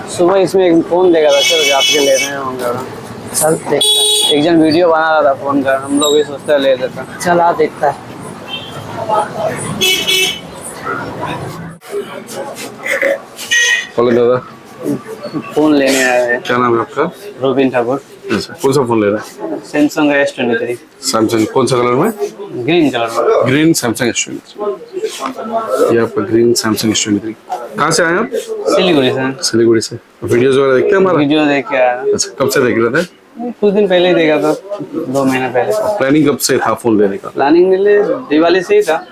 सुबह इसमें एक फोन देखा था सर, आपके ले रहे हैं होंगे। चल देखता। एक जन वीडियो बना रहा था फोन का, हम लोग भी सोचते ले लेते हैं। चल आ देखता है। बोलो दादा, फोन लेने आए हैं। क्या नाम है आपका? रोबिन ठाकुर। अच्छा, कौन सा फोन ले रहा है? Samsung S23। सैमसंग कौन सा कलर में? ग्रीन कलर में। Green Samsung S23। ये आपका ग्रीन सैमसंग S23। कहाँ से आए आप? सिलीगुड़ी से। सिलीगुड़ी से। वीडियोस वगैरह देखते हैं हमारा? वीडियो देख के आया। अच्छा, कब से देख रहे थे? कुछ दिन पहले ही देखा था, 2 महीने पहले। प्लानिंग कब से था फोन लेने का? प्लानिंग मिले दिवाली से ही था।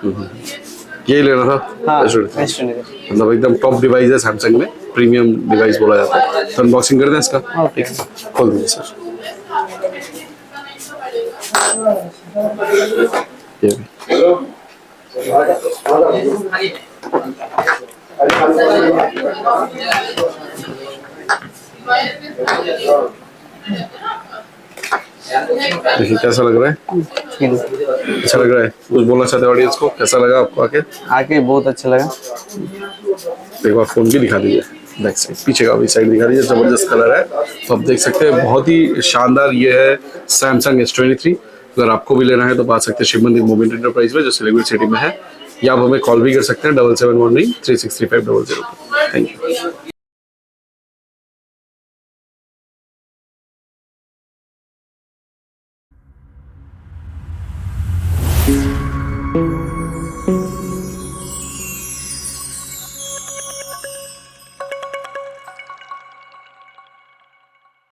यही लेना था? हाँ, S23। S23। मतलब एकदम टॉप डिवाइस है सैमसंग में, प्रीमियम डिवाइस बोला जाता है। तो अनबॉक्सिंग कर दें इसका? ओके। खोल दीजिए सर। ये देखिए कैसा लग रहा है? अच्छा लग रहा है। कुछ बोलना चाहते हैं ऑडियंस को? कैसा लगा आपको आके बहुत अच्छा लगा। एक बार फोन भी दिखा दीजिए, बैक साइड, पीछे का भी साइड दिखा दीजिए। जबरदस्त कलर है, तो आप देख सकते हैं। बहुत ही शानदार ये है सैमसंग S23। अगर आपको भी लेना है तो बात सकते हैं शिव मंदिर मोमेंट एंटरप्राइज में, जो सिलीगुड़ी सिटी में है। या आप हमें कॉल भी कर सकते हैं 7719 363500। Thank you.